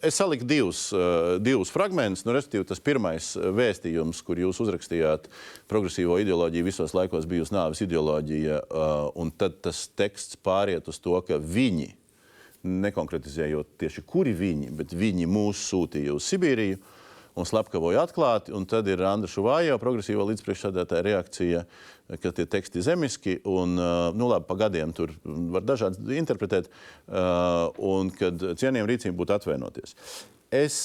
Es saliku divus fragmentus. Respektīvi, tas pirmais vēstījums, kur jūs uzrakstījāt, progresīvo ideoloģiju visos laikos bijusi nāves ideoloģija, un tad tas teksts pāriet uz to, ka viņi, nekonkretizējot tieši kuri viņi, bet viņi mūs sūtīja uz Sibīriju un slepkavoja atklāti, un tad ir Andra Šuvājeva, progresīvo līdzpriekšsēdētāja reakcija, ka tie teksti zemiski, un, labi, pa gadiem tur var dažādi interpretēt, un kad cienījuma rīcība būtu atvainoties. Es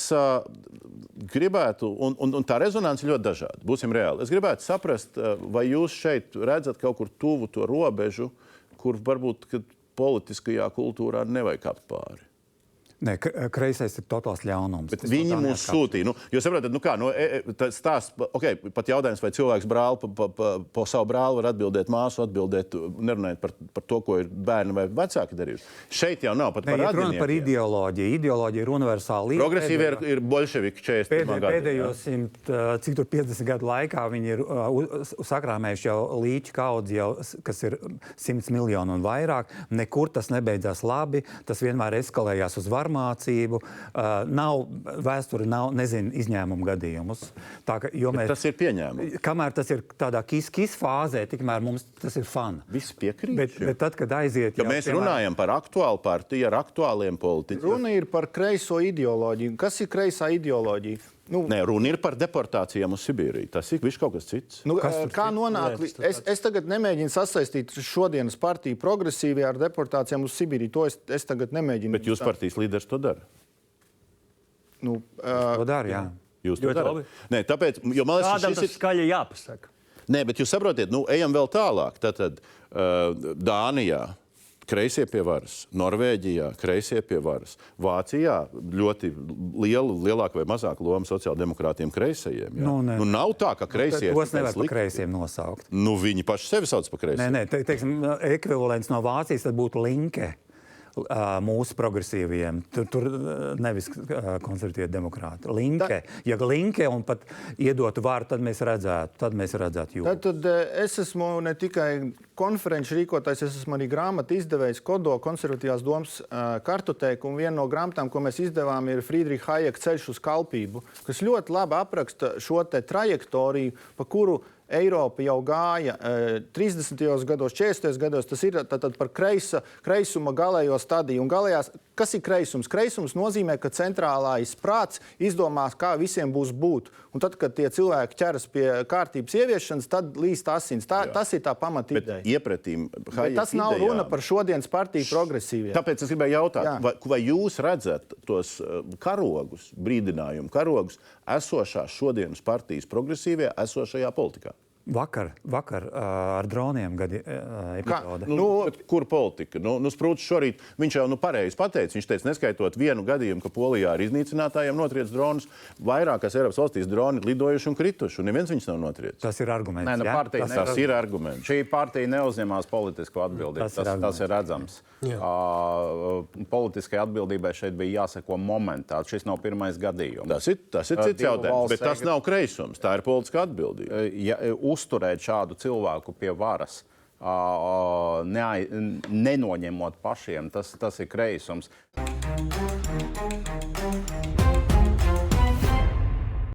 gribētu, un tā rezonance ir ļoti dažāda, būsim reāli. Es gribētu saprast, vai jūs šeit redzat kaut kur tuvu to robežu, kur varbūt, kad politiskajā kultūrā nevajag kāpt pāri. Nē, kreisais ir totāls ļaunums. Bet viņi mūs sūtīja. Jūs saprotat, stāsts, pat jautājums, vai cilvēks brāli pa savu brāli var atbildēt māsu, nerunājot par to, ko ir bērni vai vecāki darījuši. Šeit jau nav pat par radiniekiem. Par ideoloģiju. Ideoloģija ir universāla. Progresīvi ir boļševiki 41. gadu. Pēdējos 50 gadu laikā viņi ir sakrāmējuši jau līķu kaudzi, kas ir 100 miljonu un vairāk. Nekur tas nebeidzās labi. Tas vienmēr eskalējās uz varmācību. Vēsture nav, nezinu, izņēmumu gadījumus. Tas ir pieņēmums. Kamēr tas ir tādā kis fāzē, tikmēr mums tas ir fun. Viss piekrīt. Bet tad, kad aiziet... Mēs runājam par aktuālu partiju ar aktuāliem politiķiem. Runa ir par kreiso ideoloģiju. Kas ir kreisā ideoloģija? Nē, runa ir par deportācijām uz Sibīriju. Tas ir viss kaut kas cits. Kā nonāk? Es tagad nemēģinu sasaistīt šodienas partiju progresīvajā ar deportācijām uz Sibīriju. To es tagad nemēģinu. Bet jūs partijas līderis to dara? To dara, jā. Jūs to dara? Nē, tāpēc, jo man liekas, kādam tas skaļi jāpasaka. Nē, bet jūs saprotiet, ejam vēl tālāk. Tātad Dānijā kreisie pie varas, Norvēģijā kreisie pie varas, Vācijā ļoti lielāka vai mazāka loma sociāldemokrātiem kreisajiem. Nav tā, ka kreisie... Tos nevar par kreisiem nosaukt. Viņi paši sevi sauc par kreisiem. Nē, teiksim, ekvivalents no Vācijas tad būtu Linke. Mūsu progresīviem. Tur nevis konservatīvi demokrāti. Linke. Ja Linke un pat iedotu varu, tad mēs redzētu jūtu. Tad es esmu ne tikai konferenču rīkotājs, es esmu arī grāmatu izdevējs Kodo konservatīvās domas kartotēku, un viena no grāmatām, ko mēs izdevām, ir Friedricha Hayeka Ceļš uz kalpību, kas ļoti labi apraksta šo te trajektoriju, pa kuru Eiropa jau gāja 30. gados, 40. gados, tas ir tātad par kreisuma galējo stadiju. Un galējās, kas ir kreisums? Kreisums nozīmē, ka centrālais prāts izdomās, kā visiem būs būt. Un tad, kad tie cilvēki ķeras pie kārtības ieviešanas, tad līst asins. Tas ir tā pamata ideja. Bet iepratīm Hayeka tas nav runa par šodienas partiju progresīviem. Tāpēc es gribēju jautāt, vai jūs redzat tos karogus, brīdinājumu karogus, esošās šodienas partijas progresīvie, esošajā politikā? Vakar ar droniem epizode. Kur politika? Sprūts šorīt, viņš jau pareizi pateica, viņš teica, neskaitot vienu gadījumu, ka Polijā ar iznīcinātājiem notriec dronus, vairākās Eiropas valstīs droni lidojuši un krituši, un neviens viņus nav notriec. Tas ir arguments. Tas ir arguments. Šī partija neuzņemās politisko atbildību. Tas ir redzams. Politiskai atbildībai šeit bija jāseko momentā. Šis nav pirmais gadījums. Tas ir cits jautājums, bet tas nav kreisums. Tā ir politiskā atbildība. Uzturēt šādu cilvēku pie varas, nenoņemot pašiem, tas ir kreisums.